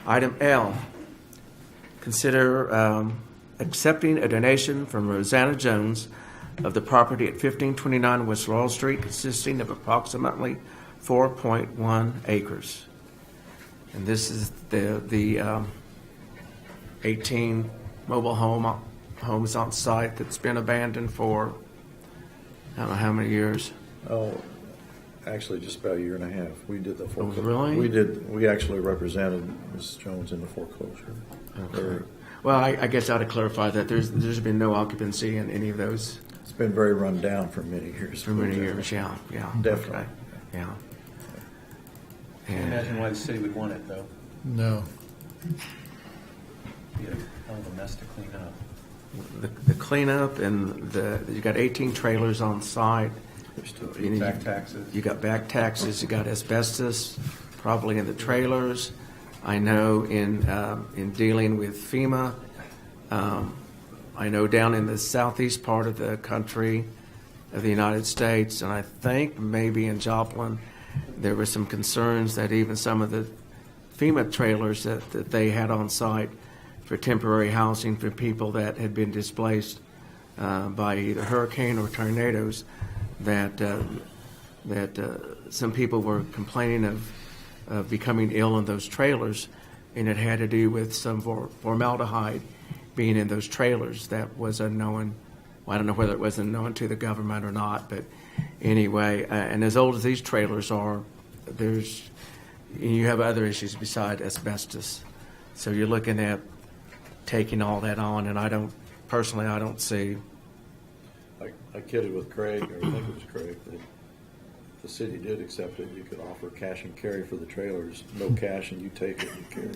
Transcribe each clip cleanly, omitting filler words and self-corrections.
Item L, consider accepting a donation from Rosanna Jones of the property at 1529 West Laurel Street, consisting of approximately 4.1 acres. And this is the 18 mobile homes on site that's been abandoned for I don't know how many years. Oh, actually, just about a year and a half. We did the foreclosure. Really? We actually represented Ms. Jones in the foreclosure. Okay. Well, I guess I ought to clarify that there's been no occupancy in any of those. It's been very run down for many years. For many years, yeah. Definitely. Okay. Yeah. Can you imagine why the city would want it, though? No. Be a hell of a mess to clean up. The cleanup and you got 18 trailers on site. Back taxes. You got back taxes. You got asbestos, probably in the trailers. I know in dealing with FEMA, I know down in the southeast part of the country of the United States, and I think maybe in Joplin, there were some concerns that even some of the FEMA trailers that they had on site for temporary housing for people that had been displaced by either hurricane or tornadoes, that some people were complaining of becoming ill in those trailers, and it had to do with some formaldehyde being in those trailers that was unknown. Well, I don't know whether it was unknown to the government or not, but anyway, and as old as these trailers are, you have other issues besides asbestos. So you're looking at taking all that on, and I don't see. I kidded with Craig, or I think it was Craig, that the city did accept it. You could offer cash and carry for the trailers. No cash, and you take it and carry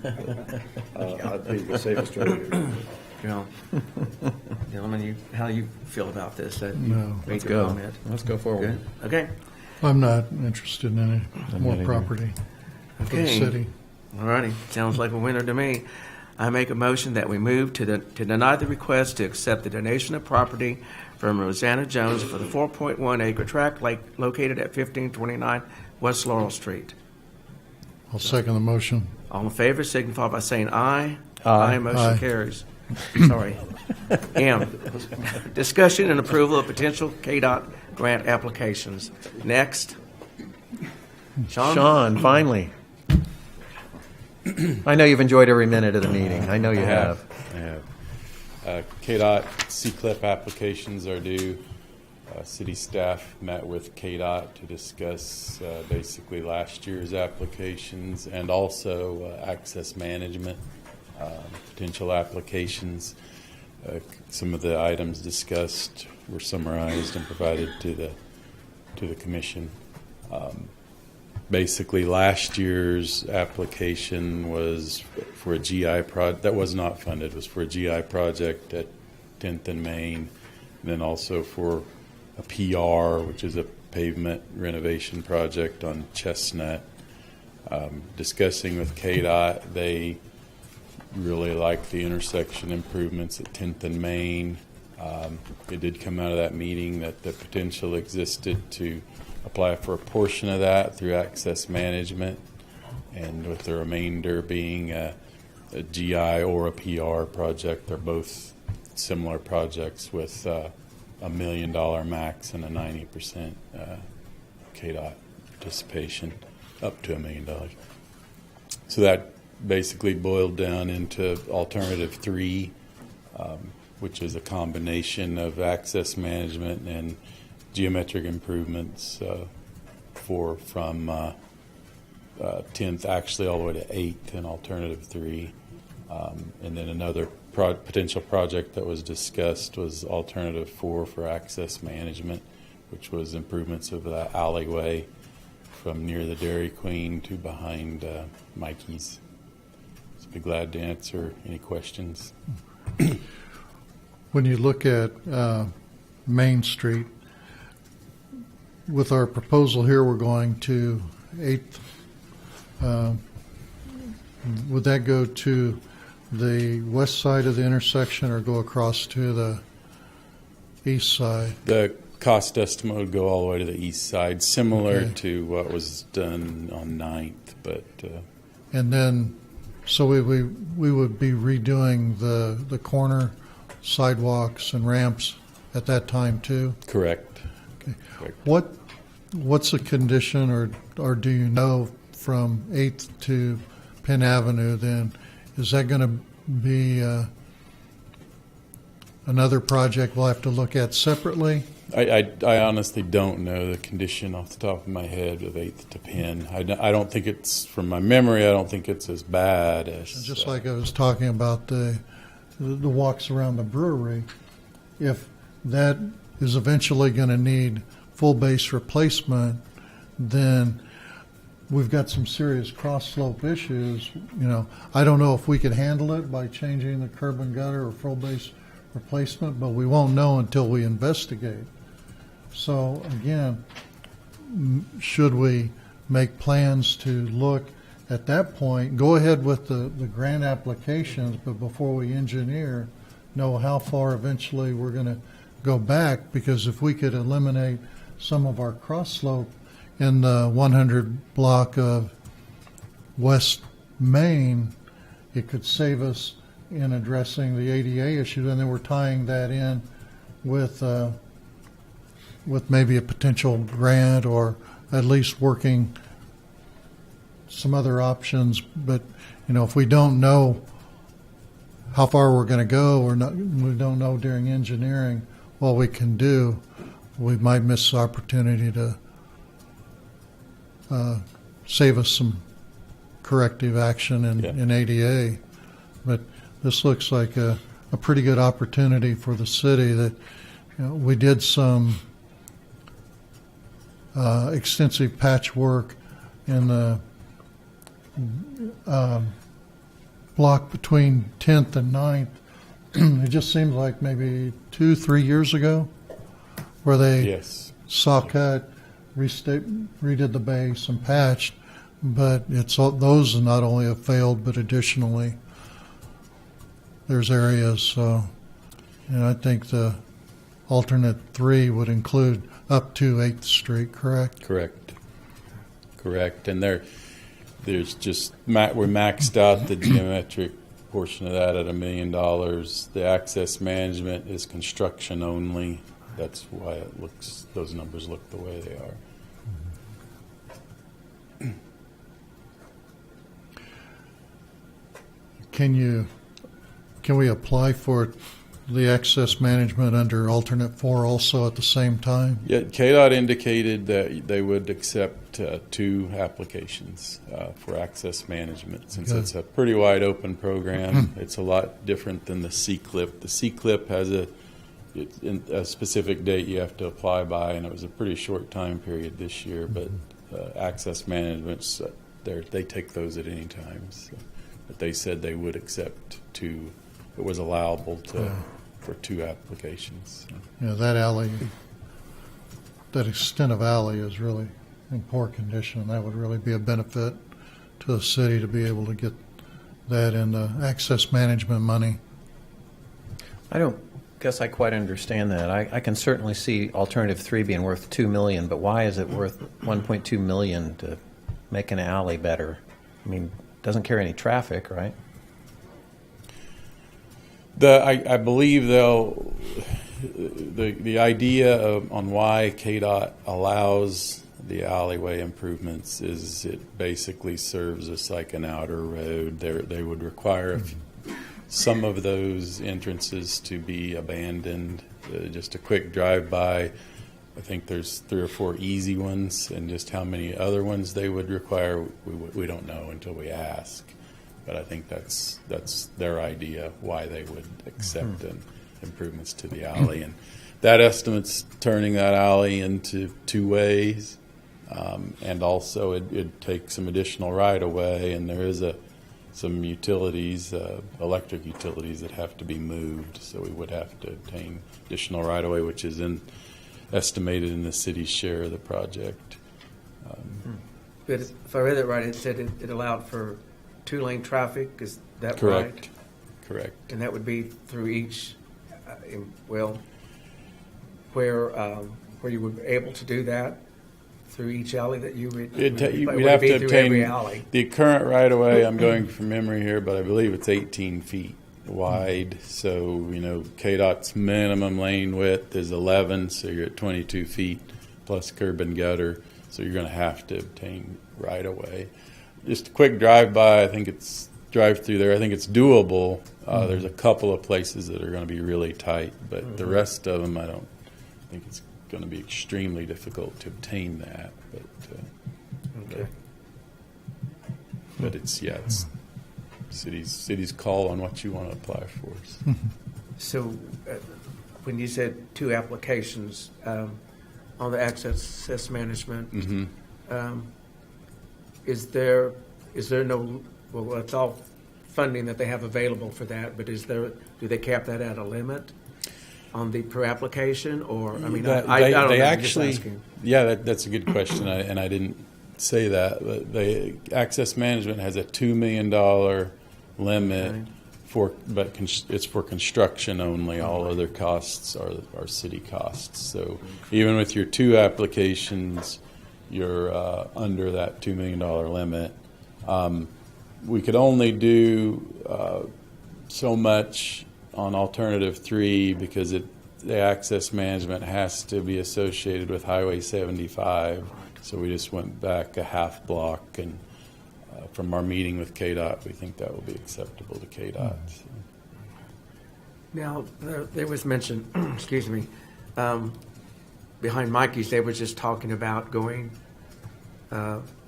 it. I'd be the safest way to do it. Gentlemen, how do you feel about this? No. Let's go. Let's go forward. Good. Okay. I'm not interested in any more either. property for the Okay. city. All righty. Sounds like a winner to me. I make a motion that we move to deny the request to accept the donation of property from Rosanna Jones for the 4.1 acre tract located at 1529 West Laurel Street. I'll second the motion. All in favor signify by saying aye. Aye. Motion Aye. carries. Sorry. M, discussion and approval of potential KDOT grant applications. Next. Sean, finally. I know you've enjoyed every minute of the meeting. I know you have. I have. KDOT CCLIP applications are due. City staff met with KDOT to discuss basically last year's applications and also access management potential applications. Some of the items discussed were summarized and provided to the commission. Basically, last year's application was for a GI project that was not funded. It was for a GI project at 10th and Main, and then also for a PR, which is a pavement renovation project on Chestnut. Discussing with KDOT, they really like the intersection improvements at 10th and Main. It did come out of that meeting that the potential existed to apply for a portion of that through access management, and with the remainder being a GI or a PR project. They're both similar projects with $1 million max and a 90% KDOT participation up to $1 million. So that basically boiled down into alternative 3, which is a combination of access management and geometric improvements from 10th actually all the way to 8th in alternative 3. And then another potential project that was discussed was alternative 4 for access management, which was improvements of the alleyway from near the Dairy Queen to behind Mikey's. So be glad to answer any questions. When you look at Main Street, with our proposal here, we're going to 8th. Would that go to the west side of the intersection or go across to the east side? The cost estimate would go all the way to the east side, similar Okay. to what was done on 9th, but And then So we would be redoing the corner sidewalks and ramps at that time too? Correct. Okay. Correct. What's the condition, or do you know from 8th to Penn Avenue then? Is that going to be another project we'll have to look at separately? I honestly don't know the condition off the top of my head of 8th to Penn. I don't think it's, from my memory, I don't think it's as bad as. Just like I was talking about the walks around the brewery, if that is eventually going to need full base replacement, then we've got some serious cross slope issues. You know, I don't know if we could handle it by changing the curb and gutter or full base replacement, but we won't know until we investigate. So again, should we make plans to look at that point, go ahead with the grant applications, but before we engineer, know how far eventually we're going to go back, because if we could eliminate some of our cross slope in the 100 block of West Main, it could save us in addressing the ADA issue, and then we're tying that in with maybe a potential grant, or at least working some other options. But you know, if we don't know how far we're going to go, or not, we don't know during engineering what we can do, we might miss the opportunity to save us some corrective action in ADA. But this looks like a pretty good opportunity for the city. That, you know, we did some extensive patchwork in the block between 10th and 9th. It just seems like maybe 2-3 years ago, where they Yes. saw cut, redid the base and patched. But those not only have failed, but additionally, there's areas. So, and I think the alternate 3 would include up to 8th Street, correct? Correct. And there's just we maxed out the geometric portion of that at $1 million. The access management is construction only. That's why those numbers look the way they are. Can we apply for the access management under alternate 4 also at the same time? Yeah, KDOT indicated that they would accept 2 applications for access management, since Good. it's a pretty wide open program. It's a lot different than the CCLIP. The CCLIP has a specific date you have to apply by, and it was a pretty short time period this year. But access management's they take those at any time. So, but they said they would accept 2. It was allowable for 2 applications. So. Yeah, that alley, that extent of alley is really in poor condition. That would really be a benefit to the city to be able to get that in the access management money. I don't guess I quite understand that. I can certainly see alternative 3 being worth $2 million, but why is it worth $1.2 million to make an alley better? I mean, it doesn't carry any traffic, right? I believe, though, the idea on why KDOT allows the alleyway improvements is it basically serves us like an outer road. They would require some of those entrances to be abandoned. Just a quick drive-by. I think there's 3 or 4 easy ones, and just how many other ones they would require, we don't know until we ask. But I think that's their idea why they would accept improvements to the alley, and that estimate's turning that alley into 2 ways, and also it'd take some additional right of way, and there is some utilities, electric utilities that have to be moved, so we would have to obtain additional right of way, which is estimated in the city's share of the project. But if I read it right, it said it allowed for 2-lane traffic. Is that Correct. right? Correct. And that would be through each, where you would be able to do that through each alley that you would? We'd would have it to be through every obtain alley? the current right of way. I'm going from memory here, but I believe it's 18 feet wide. So, KDOT's minimum lane width is 11, so you're at 22 feet plus curb and gutter. So you're going to have to obtain right of way. Just a quick drive by. I think it's drive through there. I think it's doable. There's a couple of places that are going to be really tight, but the rest of them, I don't think it's going to be extremely difficult to obtain that. Okay. But it's city's call on what you want to apply for. So, when you said 2 applications on the access management, is there no? Well, it's all funding that they have available for that, but do they cap that at a limit on the per application, or I mean, I don't know. I'm just asking. That's a good question, and I didn't say that. But the access management has a $2 million limit it's for construction only. All other costs are city costs. So even with your 2 applications, you're under that $2 million limit. We could only do so much on alternative 3 because the access management has to be associated with Highway 75. So we just went back a half block, and from our meeting with KDOT, we think that will be acceptable to KDOT. So. Now, there was mention, excuse me, behind Mikey's, they were just talking about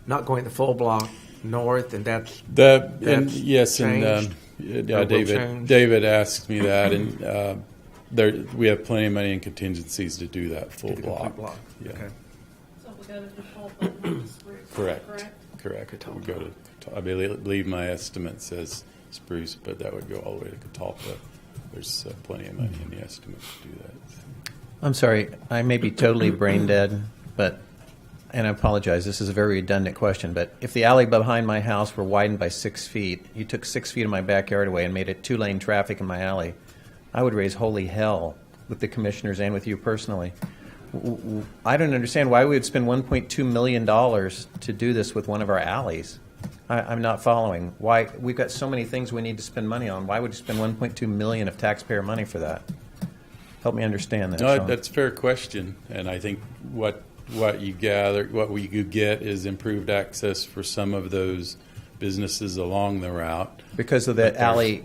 not going the full block north, and that's yes, changed? Or will change? David asked me that, and we have plenty of money in contingencies to do that full the complete block. block. Yeah. Okay. So we go to default on Spruce, Correct. We'll go to. I believe my estimate says Spruce, but that would go all the way to Catalpa. There's plenty of money in the estimate to do that. I'm sorry, I may be totally brain dead, and I apologize, this is a very redundant question, but if the alley behind my house were widened by 6 feet, you took 6 feet of my backyard away and made it 2-lane traffic in my alley, I would raise holy hell with the commissioners and with you personally. I don't understand why we would spend $1.2 million to do this with one of our alleys. I'm not following. Why? We've got so many things we need to spend money on. Why would you spend $1.2 million of taxpayer money for that? Help me understand that. No, Sean. that's a fair question, and I think what we get is improved access for some of those businesses along the route. Because of the alley,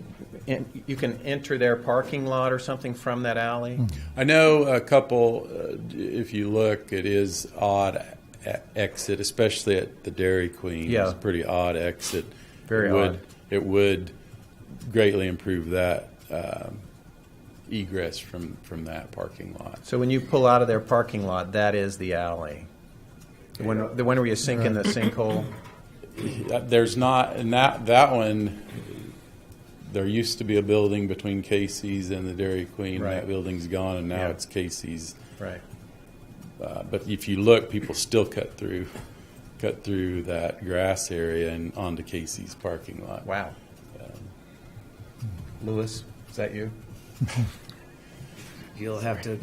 you can enter their parking lot or something from that alley? I know a couple, if you look, it is odd exit, especially at the Dairy Queen. Yeah. It's a pretty odd exit. Very odd. It would greatly improve that egress from that parking lot. So when you pull out of their parking lot, that is the alley? The one where you sink in the sinkhole? There's not, and that one, there used to be a building between Casey's and the Dairy Queen. Right. That building's gone, and now Yeah. it's Casey's. Right. But if you look, people still cut through that grass area and onto Casey's parking lot. Wow. Lewis, is that you? You'll have to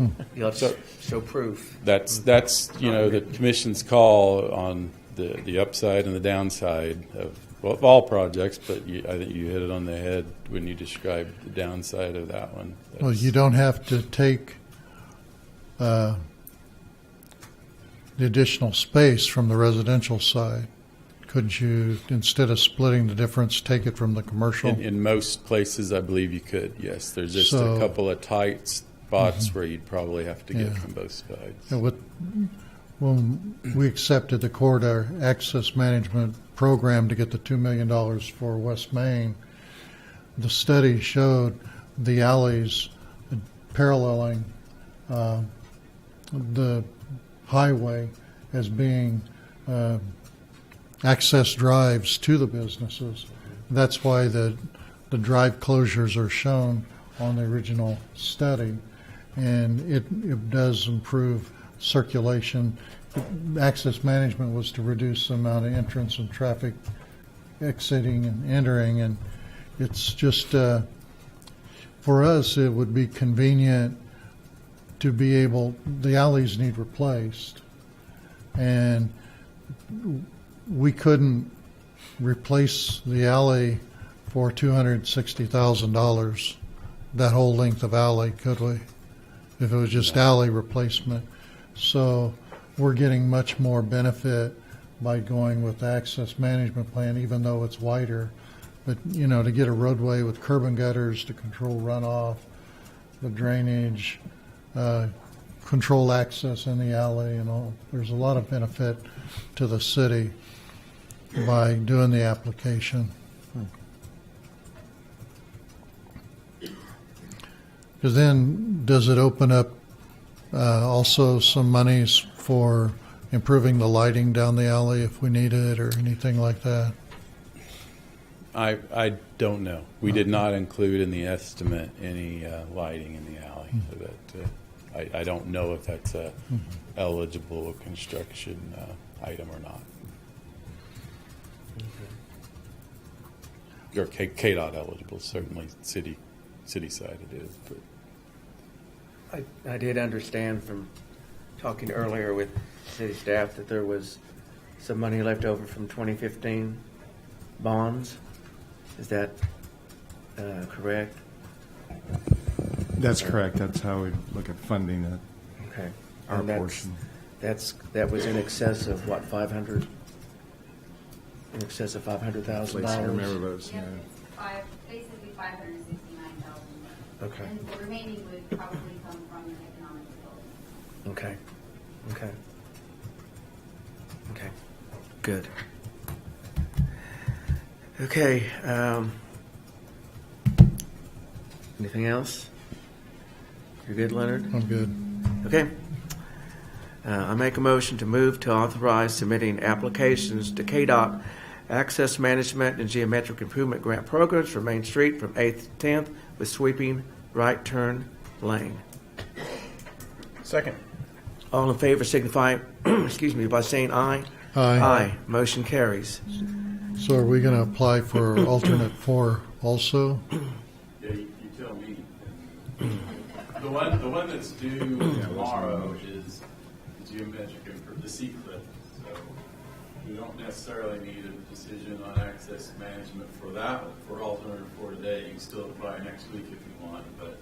show proof. That's the commission's call on the upside and the downside of all projects. But I think you hit it on the head when you described the downside of that one. Well, you don't have to take the additional space from the residential side. Couldn't you, instead of splitting the difference, take it from the commercial? In most places, I believe you could. Yes, there's just a couple of tight spots where you'd probably have to get from both sides. When we accepted the corridor access management program to get the $2 million for West Main, the study showed the alleys paralleling the highway as being access drives to the businesses. That's why the drive closures are shown on the original study, and it does improve circulation. Access management was to reduce the amount of entrance and traffic exiting and entering, and it's just for us it would be convenient to be able, the alleys need replaced. and we couldn't replace the alley for $260,000, that whole length of alley, could we? If it was just alley replacement. So we're getting much more benefit by going with the access management plan, even though it's wider. But, you know, to get a roadway with curb and gutters to control runoff, the drainage, control access in the alley and all, there's a lot of benefit to the city by doing the application. Because then, does it open up also some monies for improving the lighting down the alley if we need it or anything like that? I don't know. We did not include in the estimate any lighting in the alley. So that I don't know if that's a eligible construction item or not. Or KDOT eligible, certainly city side it is. But I did understand from talking earlier with city staff that there was some money left over from 2015 bonds. Is that correct? That's correct. That's how we look at funding it, Okay. our And portion. that was in excess of what, 500? In excess of $500,000. Place, I remember those. Yep, Yeah. it's basically 569,000. Okay. And the remaining would probably come from the economic development. Okay. Okay. Okay. Good. Okay. Anything else? You're good, Leonard? I'm good. Okay. I make a motion to move to authorize submitting applications to KDOT Access Management and Geometric Improvement Grant Programs for Main Street from 8th to 10th with sweeping right turn lane. Second. All in favor signify, excuse me, by saying aye. Aye. Aye. Motion carries. So are we going to apply for alternate 4 also? yeah, you tell me. The one that's due tomorrow is the geometric the C-clip. So we don't necessarily need a decision on access management for that for alternative 4 today. You can still apply next week if you want, but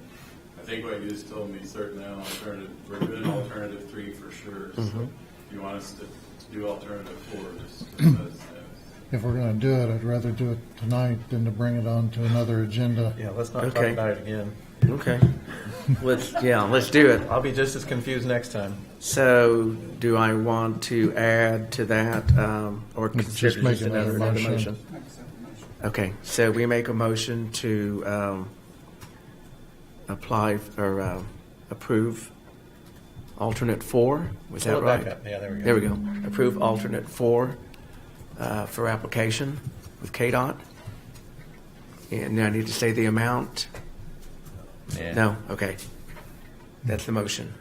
I think what you just told me certainly on alternative, we're doing alternative 3 for sure. So if you want us to do alternative 4, just let us know. If we're going to do it, I'd rather do it tonight than to bring it on to another agenda. Yeah, let's not talk Okay. about it again. Okay. Let's do it. I'll be just as confused next time. So do I want to add to that or consider Just make just another motion. Okay, so we make a motion to apply or approve alternate 4. Was that Pull it right? back up. Yeah, there we go. There we go. Approve alternate 4 for application with KDOT. And now I need to say the amount. Yeah. No, okay. That's the motion.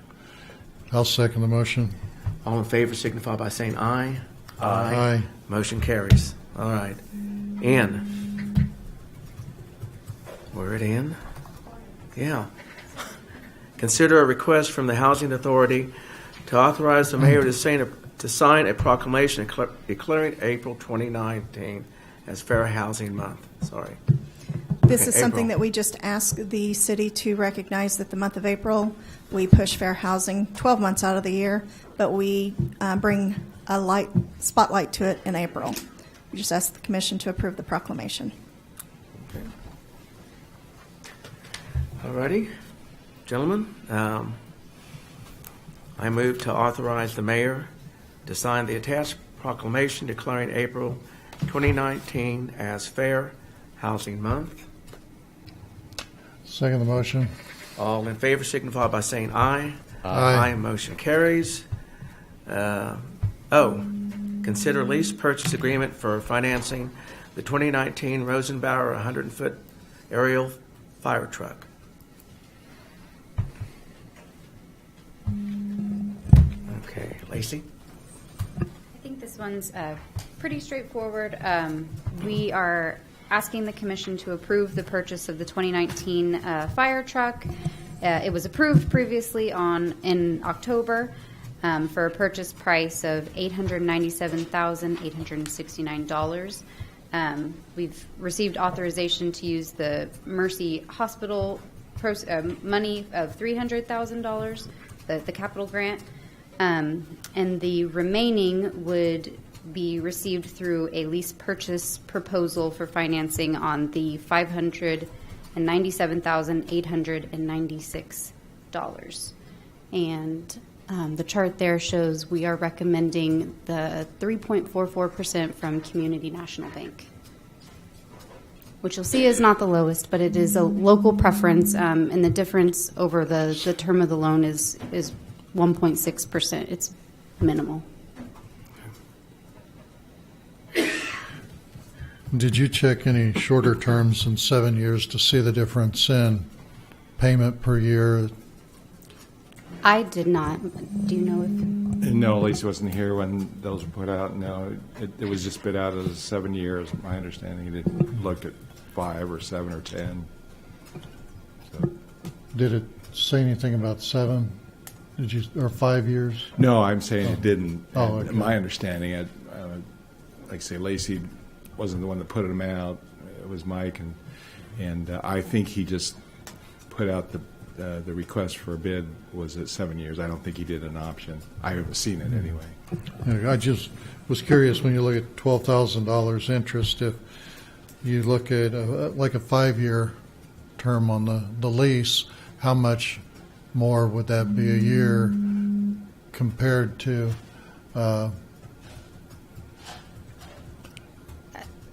I'll second the motion. All in favor signify by saying aye. Aye. Motion carries. All right. N. We're at N? Yeah. Consider a request from the Housing Authority to authorize the mayor to sign a proclamation declaring April 2019 as Fair Housing Month. Sorry. This Okay, is something April. that we just ask the city to recognize that the month of April, we push fair housing 12 months out of the year, but we bring a spotlight to it in April. We just ask the commission to approve the proclamation. Okay. All righty. Gentlemen, I move to authorize the mayor to sign the attached proclamation declaring April 2019 as Fair Housing Month. Second the motion. All in favor signify by saying aye. Aye. Motion carries. Consider lease purchase agreement for financing the 2019 Rosenbauer 100-foot aerial fire truck. Okay, Lacey? I think this one's pretty straightforward. We are asking the commission to approve the purchase of the 2019 fire truck. It was approved previously in October. for a purchase price of $897,869. We've received authorization to use the Mercy Hospital money of $300,000, the capital grant, and the remaining would be received through a lease purchase proposal for financing on the $597,896. And the chart there shows we are recommending the 3.44% from Community National Bank, which you'll see is not the lowest, but it is a local preference, and the difference over the term of the loan is 1.6%. It's minimal. Did you check any shorter terms than 7 years to see the difference in payment per year? I did not. Do you know if? No, Lisa wasn't here when those were put out. No, it was just bid out as 7 years. My understanding, it didn't look at 5 or 7 or 10. So. Did it say anything about 7? Did you, or 5 years? No, I'm saying it didn't. Oh, okay. My understanding, like I say, Lacey wasn't the one that put them out. It was Mike, and I think he just put out the request for a bid was at 7 years. I don't think he did an option. I haven't seen it anyway. Yeah, I just was curious when you look at $12,000 interest, if you look at like a 5-year term on the lease, how much more would that be a year compared to?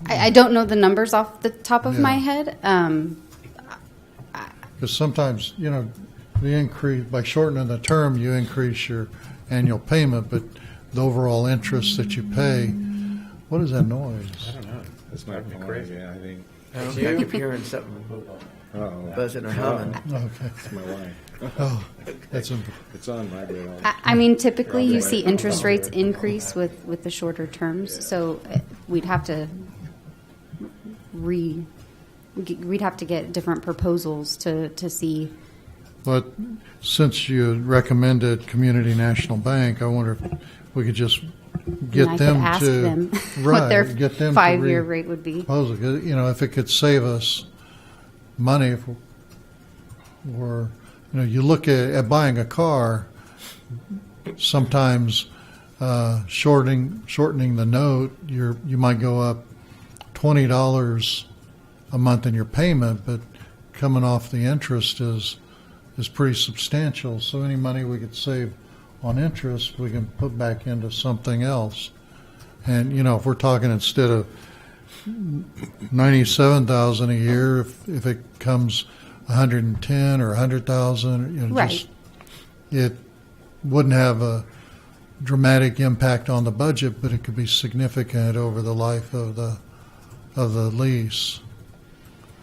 I don't know the numbers off the top of my Yeah. head. Because sometimes, you know, the increase, by shortening the term, you increase your annual payment, but the overall interest that you pay, what is that noise? I don't know. That's my point. Yeah, I think. I keep hearing something buzzing or humming. Okay. It's my wife. Oh, that's It's on my bid. I mean, typically you see interest rates increase with the shorter terms, so we'd have to we'd have to get different proposals to see. But since you recommended Community National Bank, I wonder if we could just get I them could ask to them right, what their get them 5-year to rate would be. propose it. 'Cause, you know, if it could save us money, if we're, you know, you look at buying a car, sometimes shortening the note, you might go up $20 a month in your payment, but coming off the interest is pretty substantial. So any money we could save on interest, we can put back into something else. And you know, if we're talking instead of $97,000 a year, if it comes 110 or 100,000, you know, Right. just it wouldn't have a dramatic impact on the budget, but it could be significant over the life of the lease.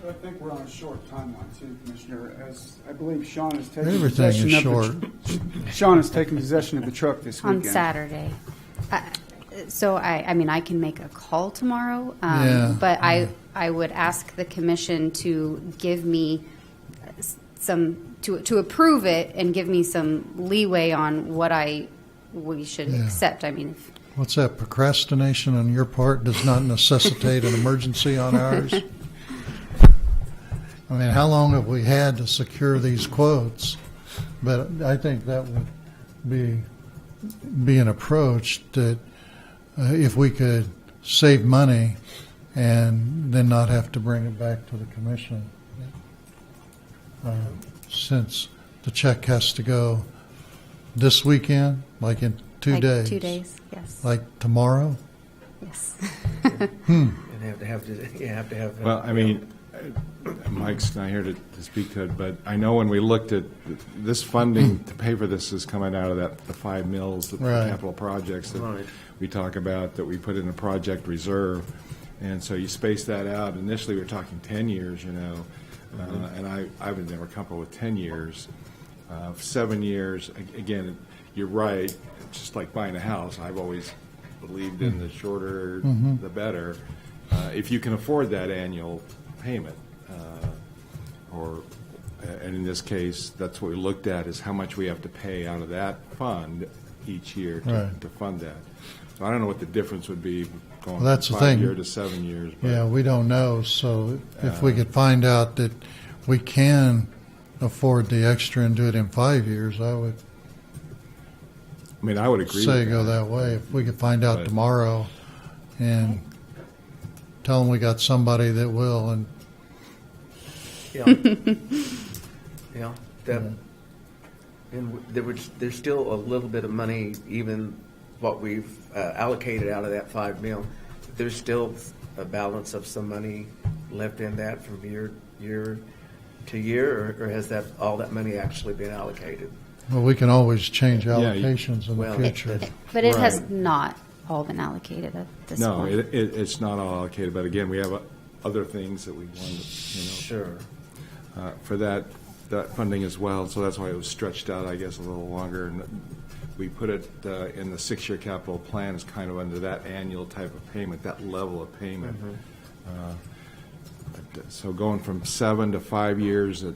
I think we're on a short timeline too, Commissioner, as I believe Sean has taken Everything is possession short. of Sean has taken possession of the truck this On weekend. Saturday. So I mean, I can make a call tomorrow, Yeah. but I would ask the commission to give me some, to approve it and give me some leeway on what we should Yeah. accept. I mean, What's that? Procrastination on your part does not necessitate an emergency on ours. I mean, how long have we had to secure these quotes? But I think that would be an approach that if we could save money and then not have to bring it back to the commission, since the check has to go this weekend, like in 2 like days. 2 days, yes. Like tomorrow? Yes. And you have to have. Well, I mean, Mike's not here to speak to it, but I know when we looked at this funding to pay for this is coming out of the 5 mills, the Right. capital projects that Right. we talk about, that we put in a project reserve. And so you space that out. Initially, we were talking 10 years, you know, and I would never comfortable with 10 years. 7 years, again, you're right. It's just like buying a house. I've always believed in the shorter, the better. If you can afford that annual payment, and in this case, that's what we looked at, is how much we have to pay out of that fund each year Right. to fund that. So I don't know what the difference would be going Well, that's from the thing. 5 year to 7 years. But Yeah, we don't know, so if we could find out that we can afford the extra and do it in 5 years, I would I mean, I would agree say with go that. that way. If we could find out But- tomorrow and tell them we got somebody that will, and Yeah. Yeah, that, and there's still a little bit of money, even what we've allocated out of that 5 mil. There's still a balance of some money left in that from year to year, or has that, all that money actually been allocated? well, we can always change Yeah, allocations in the Well, future. But it has Right. not all been allocated at this No, point. it's not all allocated, but again, we have other things that we want, Sure. for that funding as well, so that's why it was stretched out, I guess, a little longer. And we put it in the 6-year capital plan as kind of under that annual type of payment, that level of payment. So going from 7 to 5 years, the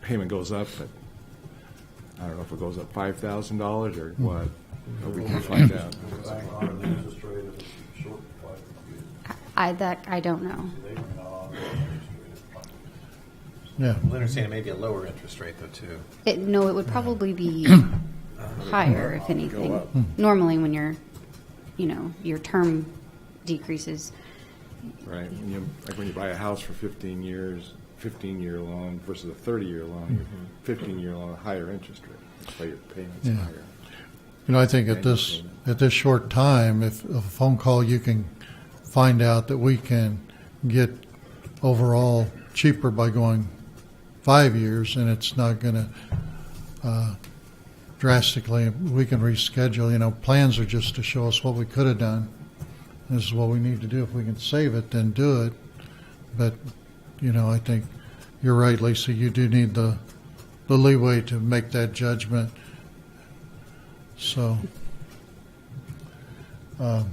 payment goes up, but I don't know if it goes up $5,000 or what, but we can find out. I don't know. Yeah, Leonard's saying it may be a lower interest rate, though, too. No, it would probably be higher, if anything. Normally, when your term decreases, Right, like when you buy a house for 15 years, 15-year loan versus a 30-year loan, 15-year loan, a higher interest rate. That's why your payment's Yeah. higher. I think at this short time, if a phone call, you can find out that we can get overall cheaper by going 5 years, and it's not going to drastically, we can reschedule. Plans are just to show us what we could have done. This is what we need to do. If we can save it, then do it. But, I think you're right, Lisa. You do need the leeway to make that judgment. So, so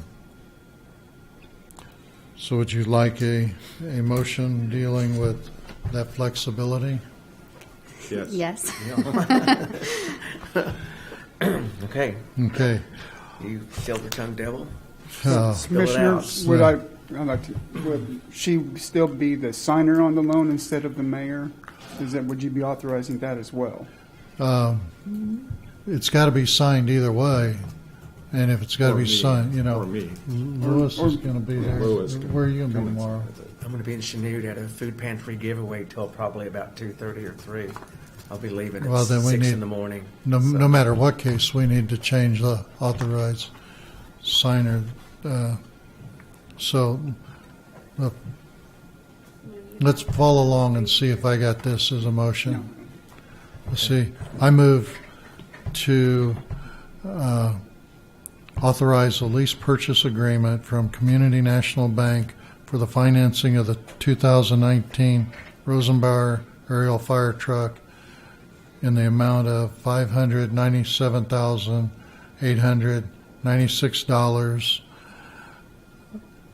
would you like a motion dealing with that flexibility? Yes. yes. Okay, Okay. you silver-tongued devil. Uh, Spill it Commissioner, out. would she still be the signer on the loan instead of the mayor? Would you be authorizing that as well? It's got to be signed either way, and if it's got to Or be me. signed, Or me. Lewis is going to be there. Lewis. Where are you going to be Come tomorrow? I'm going to be in Chanute at a food pantry giveaway till probably about 2:30 or 3. I'll be leaving at Well, then we 6 need- in the morning. No, So- no matter what case, we need to change the authorized signer. So let's follow along and see if I got this as a motion. Let's see. I move to authorize a lease purchase agreement from Community National Bank for the financing of the 2019 Rosenbauer aerial fire truck in the amount of $597,896,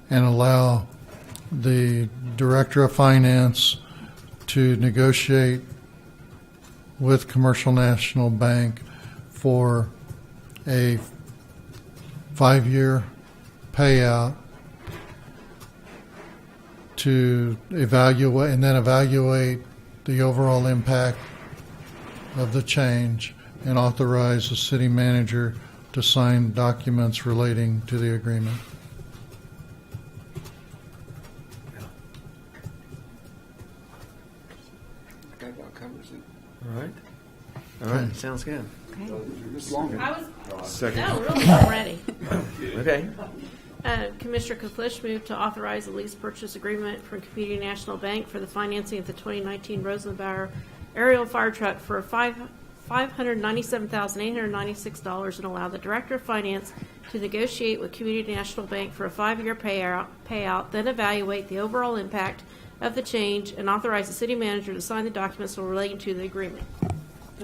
and allow the Director of Finance to negotiate with Commercial National Bank for a 5-year payout to evaluate, and then evaluate the overall impact of the change, and authorize the city manager to sign documents relating to the agreement. That about covers it. All right, sounds good. It's longer. I was, Second. no, really, I'm ready. Okay, Commissioner Kuflish moved to authorize a lease purchase agreement from Community National Bank for the financing of the 2019 Rosenbauer aerial fire truck for $597,896, and allow the Director of Finance to negotiate with Community National Bank for a 5-year payout, then evaluate the overall impact of the change, and authorize the city manager to sign the documents relating to the agreement.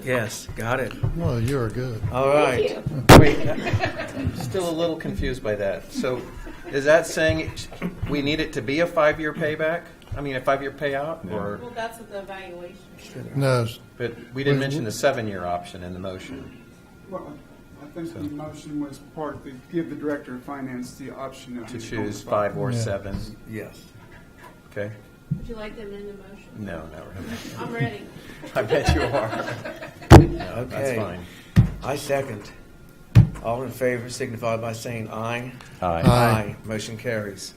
yes, got it. Well, you're good. All right. Wait, I'm still a little confused by that. So is that saying we need it to be a 5-year payback? I mean, a 5-year payout? Or, Well, that's the evaluation. No, but we didn't mention the 7-year option in the motion. Well, I think the motion was part to give the director of finance the option of To choose 5 or Yeah. 7. Yes. Okay? Would you like them in the motion? No, not really. I'm ready. I bet you are. No, that's Okay. fine. I second. All in favor signify by saying aye. Aye. Aye. Motion carries.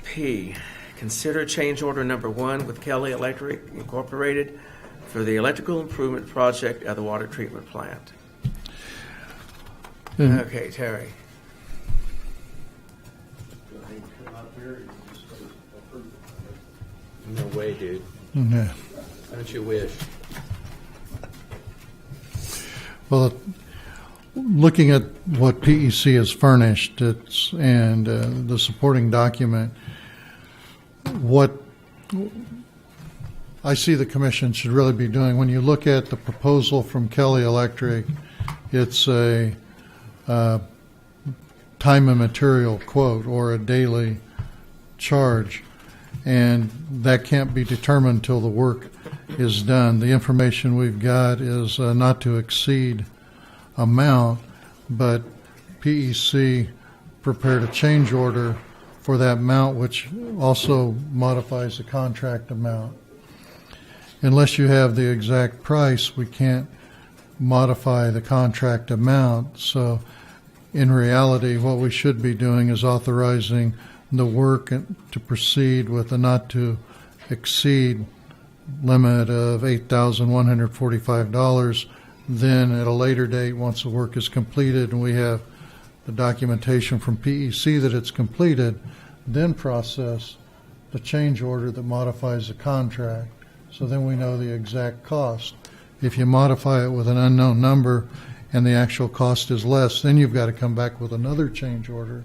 P, consider change order number 1 with Kelly Electric Incorporated for the electrical improvement project at the water treatment plant. And- Okay, Terry. No way, dude. Yeah. Don't you wish? Well, looking at what PEC has furnished, and the supporting document, what I see the commission should really be doing, when you look at the proposal from Kelly Electric, it's a time and material quote or a daily charge, and that can't be determined until the work is done. The information we've got is not to exceed amount, but PEC prepared a change order for that amount, which also modifies the contract amount. Unless you have the exact price, we can't modify the contract amount. So in reality, what we should be doing is authorizing the work to proceed with a not to exceed limit of $8,145. Then at a later date, once the work is completed and we have the documentation from PEC that it's completed, then process the change order that modifies the contract. So then we know the exact cost. If you modify it with an unknown number and the actual cost is less, then you've got to come back with another change order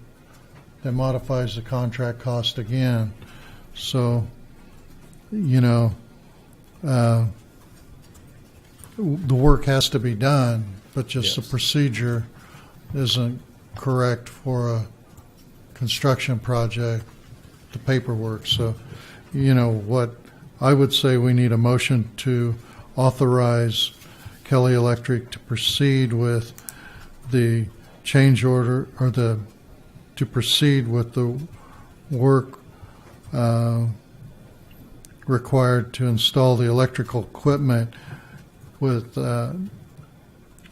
that modifies the contract cost again. So, the work has to be done, but just the procedure isn't correct for a construction project, the paperwork. So, what I would say, we need a motion to authorize Kelly Electric to proceed with the change order, or to proceed with the work required to install the electrical equipment with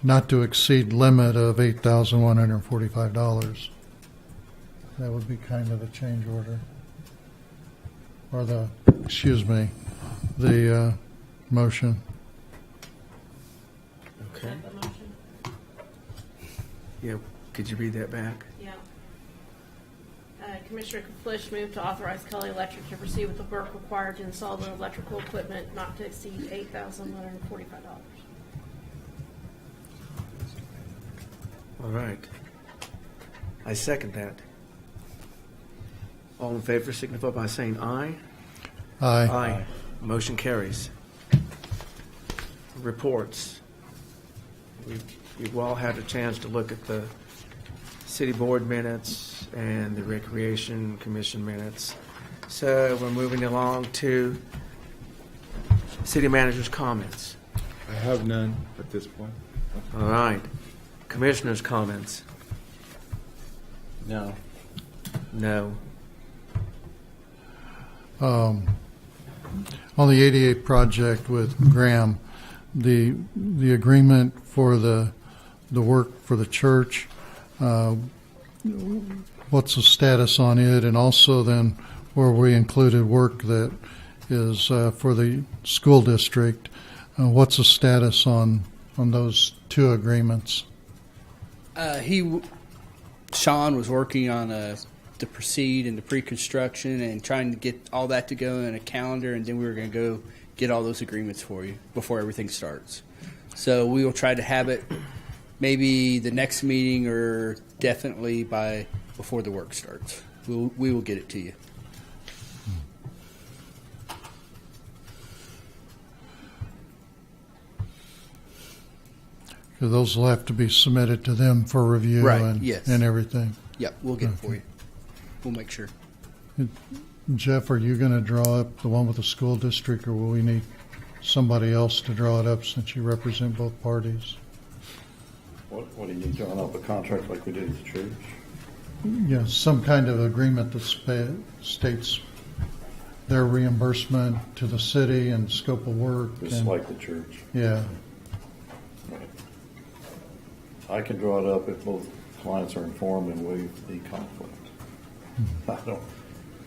not to exceed limit of $8,145. That would be kind of the change order, or the motion. Okay. The motion? Yeah, could you read that back? Yeah. Commissioner Flish moved to authorize Kelly Electric to proceed with the work required to install the electrical equipment not to exceed $8,145. All right. I second that. All in favor signify by saying aye. Aye. Motion carries. Reports. We've all had a chance to look at the city board minutes and the recreation commission minutes. So we're moving along to city manager's comments. I have none at this point. All right. Commissioners' comments. No. No. On the 88 project with Graham, the agreement for the work for the church, what's the status on it, and also then where we included work that is for the school district, what's the status on those two agreements? Sean was working on to proceed in the pre-construction and trying to get all that to go in a calendar, and then we were going to go get all those agreements for you before everything starts. So we will try to have it maybe the next meeting, or definitely before the work starts. We will get it to you. Those will have to be submitted to them for review, Right, and, yes. and everything. Yep, we'll get it for you. We'll make sure. Jeff, are you going to draw up the one with the school district, or will we need somebody else to draw it up since you represent both parties? What do you need, drawing up a contract like we did at the church? Yeah, some kind of agreement that states their reimbursement to the city and scope of work. Just and- like the church. Yeah, Right. I can draw it up if both clients are informed and waive the conflict. I don't,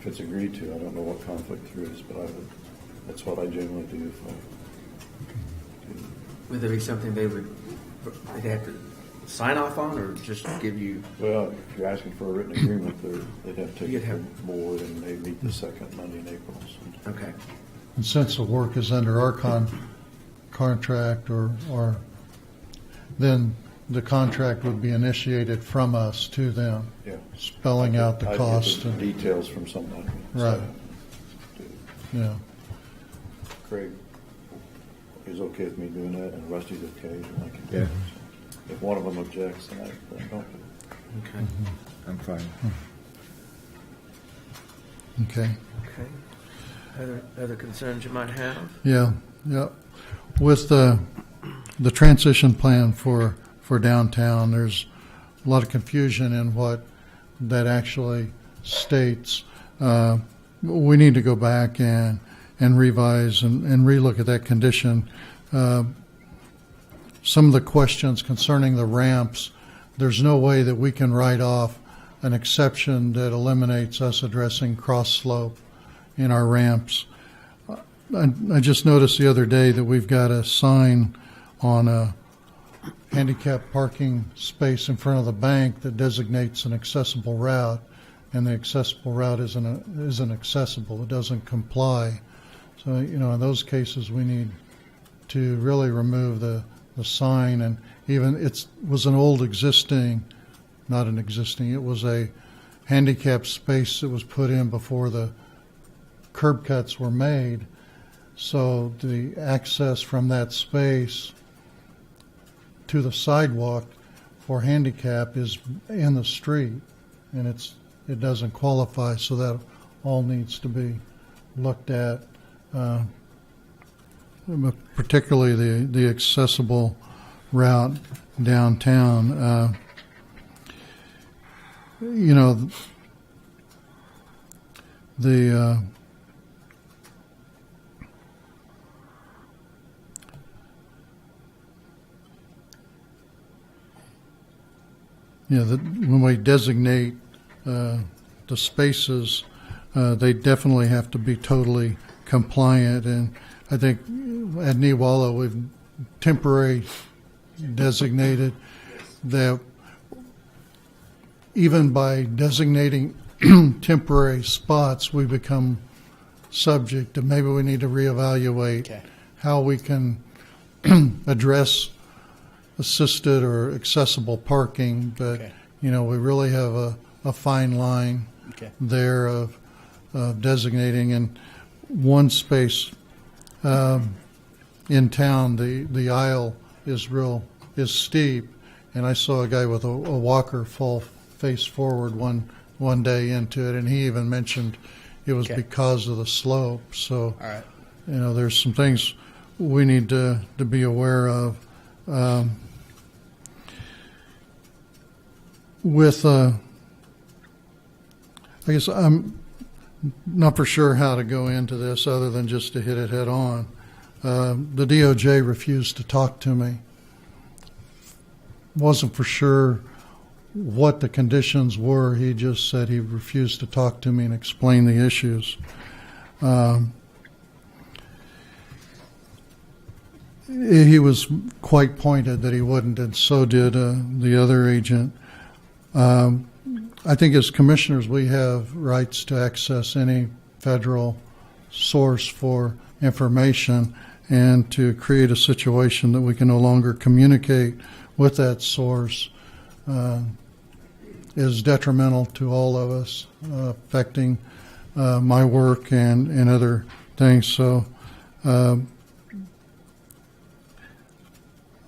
if it's agreed to, I don't know what conflict there is, but I would, that's what I generally do if Would there be something they'd have to sign off on, or just give you? well, if you're asking for a written agreement, they'd have to take You'd it have- to the board, and they meet the second Monday in April. So. Okay. and since the work is under our contract, or then the contract would be initiated from us to them, Yeah. spelling out the I'd cost. get the and- details from somebody. Right. Yeah. Craig is okay with me doing that, and Rusty's okay, and I can do Yeah. it. If one of them objects, then I don't do it. Okay. I'm fine. Okay. Okay. Other concerns you might have? Yeah. Yeah. With the transition plan for downtown, there's a lot of confusion in what that actually states. We need to go back and revise and relook at that condition. Some of the questions concerning the ramps, there's no way that we can write off an exception that eliminates us addressing cross slope in our ramps. I just noticed the other day that we've got a sign on a handicap parking space in front of the bank that designates an accessible route, and the accessible route isn't accessible. It doesn't comply. So, in those cases, we need to really remove the sign. And even it was an old it was a handicap space that was put in before the curb cuts were made. So the access from that space to the sidewalk for handicap is in the street, and it doesn't qualify. So that all needs to be looked at, particularly the accessible route downtown. When we designate the spaces, they definitely have to be totally compliant. And I think at Newalla we've temporary designated that even by designating temporary spots, we become subject to maybe we need to reevaluate how we can address assisted or accessible parking. But, we really have a fine line there of designating. And one space in town, the aisle is steep, and I saw a guy with a walker fall face forward one day into it, and he even mentioned it was because of the slope. So, All right. There's some things we need to be aware of. I guess I'm not for sure how to go into this other than just to hit it head on. The DOJ refused to talk to me. Wasn't for sure what the conditions were. He just said he refused to talk to me and explain the issues. He was quite pointed that he wouldn't, and so did the other agent. I think as commissioners, we have rights to access any federal source for information and to create a situation that we can no longer communicate with that source is detrimental to all of us, affecting my work and other things. So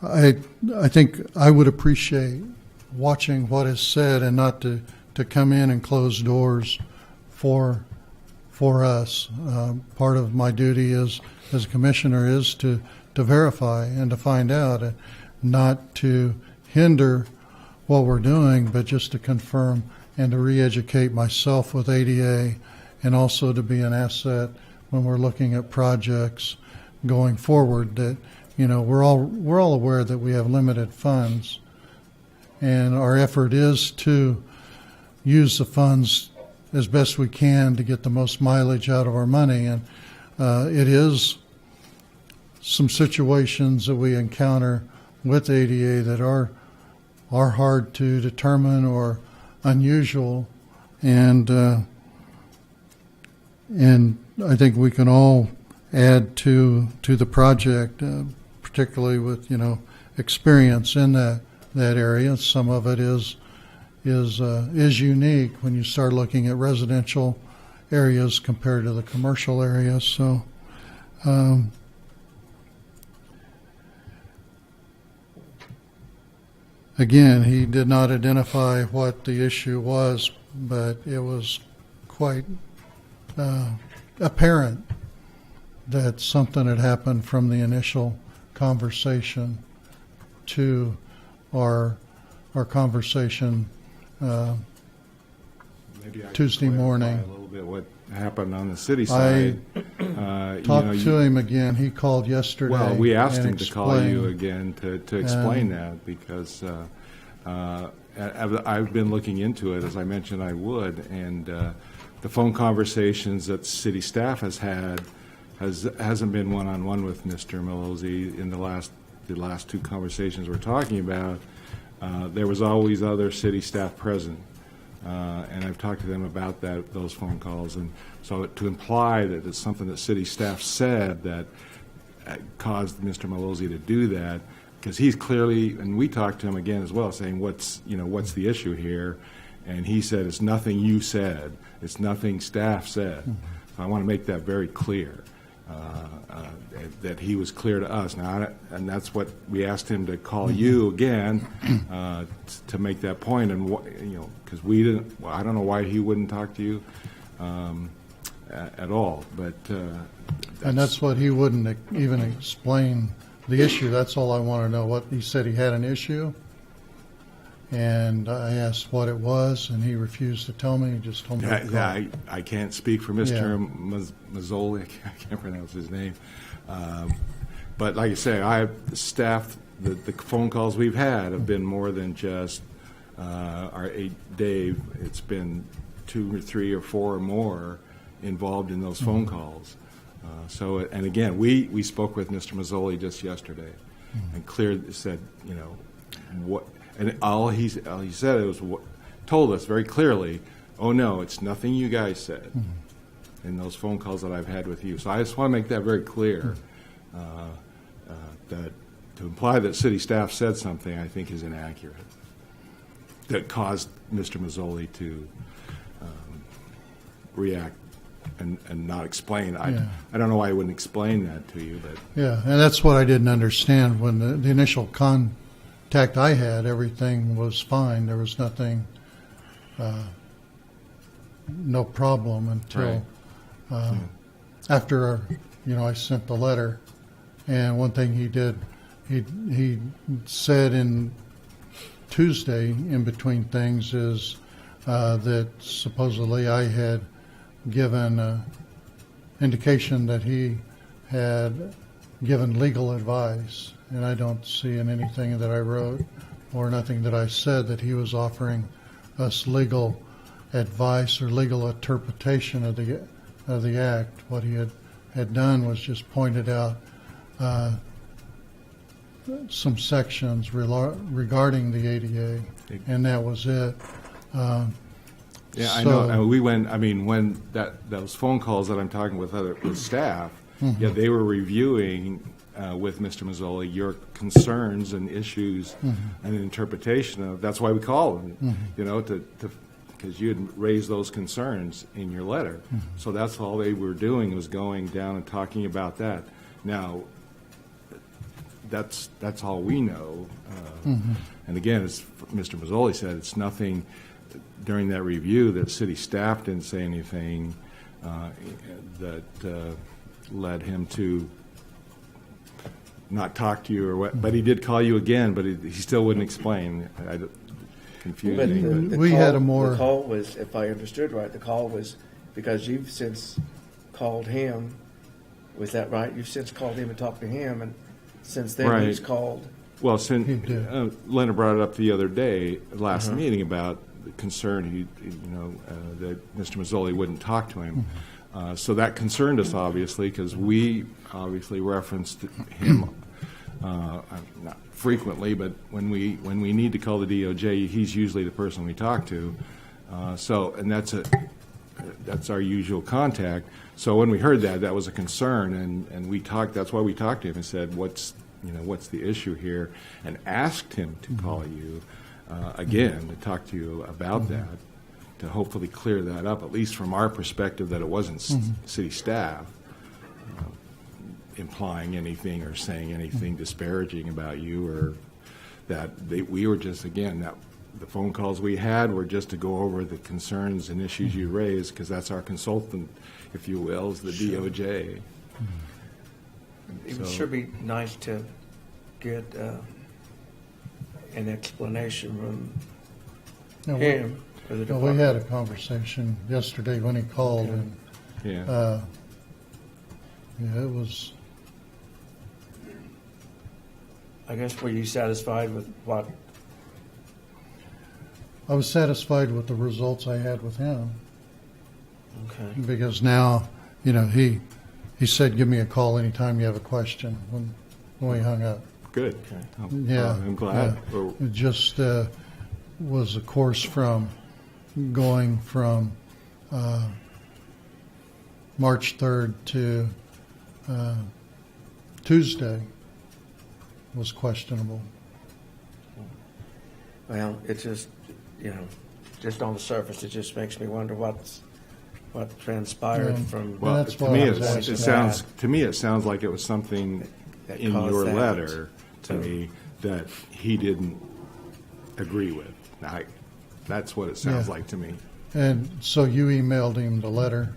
I think I would appreciate watching what is said and not to come in and close doors for us. Part of my duty as a commissioner is to verify and to find out, and not to hinder what we're doing, but just to confirm and to re-educate myself with ADA, and also to be an asset when we're looking at projects going forward. That, you know, we're all aware that we have limited funds, and our effort is to use the funds as best we can to get the most mileage out of our money. And it is some situations that we encounter with ADA that are hard to determine or unusual, and I think we can all add to the project, particularly with, you know, experience in that area. Some of it is unique when you start looking at residential areas compared to the commercial areas. So. Again, he did not identify what the issue was, but it was quite apparent that something had happened from the initial conversation to our conversation Maybe I Tuesday can clarify morning. a little bit what happened on the city side. Talked to him again. He called yesterday. Well, we asked and him to call you explained. again to explain that, because I've been looking into it, as I mentioned I would, and the phone conversations that city staff has had hasn't been one-on-one with Mr. Malozzi in the last two conversations we're talking about. There was always other city staff present. And I've talked to them about those phone calls, and so to imply that it's something that city staff said that caused Mr. Malozzi to do that, because he's clearly, and we talked to him again as well, saying what's the issue here, and he said it's nothing you said, it's nothing staff said. So I want to make that very clear. That he was clear to us now, and that's what we asked him to call you again to make that point. And because we didn't, I don't know why he wouldn't talk to you at all. But and that's what he wouldn't even explain the issue. That's all I want to know. What he said, he had an issue, and I asked what it was, and he refused to tell me. He just told me. I can't speak for Mr. Mazzoli. I can't pronounce his name. But like I say, I have staff. The phone calls we've had have been more than just our Dave. It's been 2 or 3 or 4 or more involved in those phone calls. And again, we spoke with Mr. Mazzoli just yesterday, and said, what, and all he said told us very clearly, oh no, it's nothing you guys said in those phone calls that I've had with you. So I just want to make that very clear. That to imply that city staff said something, I think, is inaccurate. That caused Mr. Mazzoli to react and not explain. I don't know why he wouldn't explain that to you, but yeah, and that's what I didn't understand when the initial contact I had. Everything was fine. There was nothing, no problem until after I sent the letter. And one thing he did, he said in Tuesday, in between things, is that supposedly I had given indication that he had given legal advice, and I don't see in anything that I wrote or nothing that I said that he was offering us legal advice or legal interpretation of the act. What he had done was just pointed out some sections regarding the ADA, and that was it. I know. And we went. I mean, when those phone calls that I'm talking with staff, they were reviewing with Mr. Mazzoli your concerns and issues and interpretation of. That's why we called him, because you had raised those concerns in your letter. So that's all they were doing, was going down and talking about that. Now, that's all we know. And again, as Mr. Mazzoli said, it's nothing during that review that city staff didn't say anything that led him to not talk to you or what, but he did call you again, but he still wouldn't explain. Confused But me. the We call- had a more- The call was, if I understood right, the call was because you've since called him. Was that right? You've since called him and talked to him, and since then Right. he's called. Well, He did. since Leonard brought it up the other day, last Uh-huh. meeting, about the concern that Mr. Mazzoli wouldn't talk to him. So that concerned us, obviously, because we obviously referenced him not frequently, but when we need to call the DOJ, he's usually the person we talk to. And that's our usual contact. So when we heard that, that was a concern, and we talked. That's why we talked to him and said, "What's the issue here?" And asked him to call you again to talk to you about that, to hopefully clear that up, at least from our perspective, that it wasn't city staff implying anything or saying anything disparaging about you, or that we were just, again, that the phone calls we had were just to go over the concerns and issues you raised, because that's our consultant, if you will, is the DOJ. It would So- sure be nice to get an explanation from No, him or the we department. had a conversation yesterday when he called, and Yeah. it was. I guess, were you satisfied with what? I was satisfied with the results I had with him, Okay. because now, he said, "Give me a call anytime you have a question." When we hung up, Good. Okay. Oh, yeah, I'm glad. yeah. Or- It just was a course from going from March 3rd to Tuesday was questionable. Well, it just, just on the surface, it just makes me wonder what transpired Yeah. from. Well, that's to why me, I was it asking sounds like it was something That in caused your that. letter to me that he didn't agree with. That's what it sounds Yeah. like to me. And so you emailed him the letter,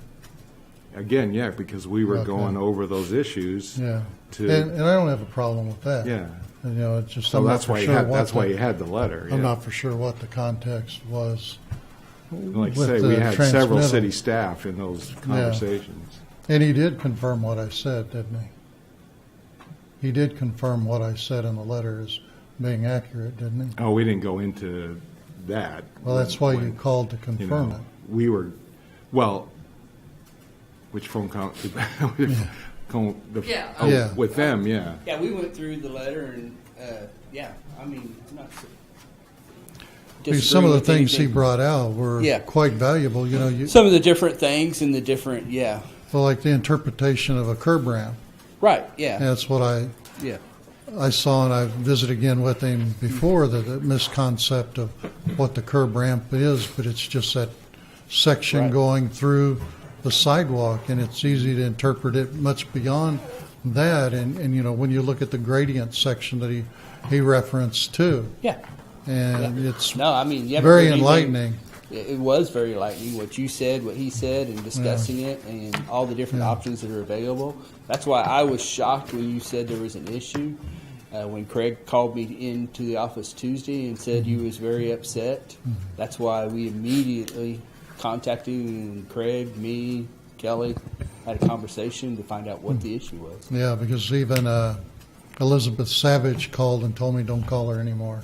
Again, yeah, because we were Okay. going over those issues. yeah, To- and I don't have a problem with that. Yeah. And, it's just So I'm not that's for why sure that's why the- you had the letter. I'm yeah. not for sure what the context was. Like I with say, the we had several transmittal. city staff in those conversations. And he did confirm what I said, didn't he? He did confirm what I said in the letter as being accurate, didn't he? Oh, we didn't go into that. Well, that's why you When, called to confirm it. We were, well, which phone call? Yeah. Yeah. With them, yeah. Yeah, we went through the letter and, I'm not Because some of the disagreeing with things he anything. brought out were Yeah. quite valuable. Some of the different things and the different, Like the interpretation of a curb ramp. right, yeah, That's what I saw, and I visited again with him before, the misconcept of what the curb ramp is, but it's just that section Right. going through the sidewalk, and it's easy to interpret it much beyond that. And when you look at the gradient section that he referenced too, yeah. and it's No, I mean, you haven't very heard anything- enlightening. It was very enlightening, what you said, what he said, and discussing it, and all the different Yeah. options that are available. That's why I was shocked when you said there was an issue. When Craig called me into the office Tuesday and said he was very upset, that's why we immediately contacted Craig, me, Kelly, had a conversation to find out what the issue was. Yeah, because even Elizabeth Savage called and told me don't call her anymore.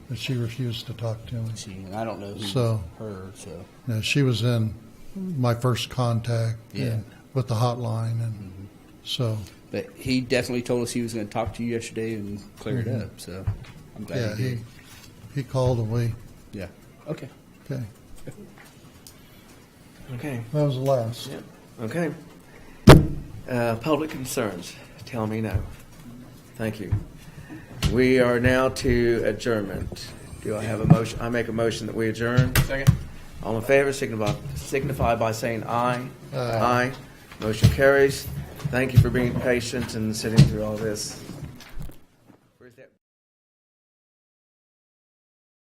But she refused to talk to me. And I don't know who So- her, so. Yeah, she was in my first contact Yeah. with the hotline, and so But he definitely told us he was going to talk to you yesterday and clear it up, so I'm glad yeah, he did. he called and we Yeah, okay. okay. Okay. That was the last. Yep. Okay. Public concerns. Tell me no. Thank you. We are now to adjournment. Do I have a motion? I make a motion that we adjourn. Second. All in favor, signify by saying aye. Aye. Motion carries. Thank you for being patient and sitting through all this.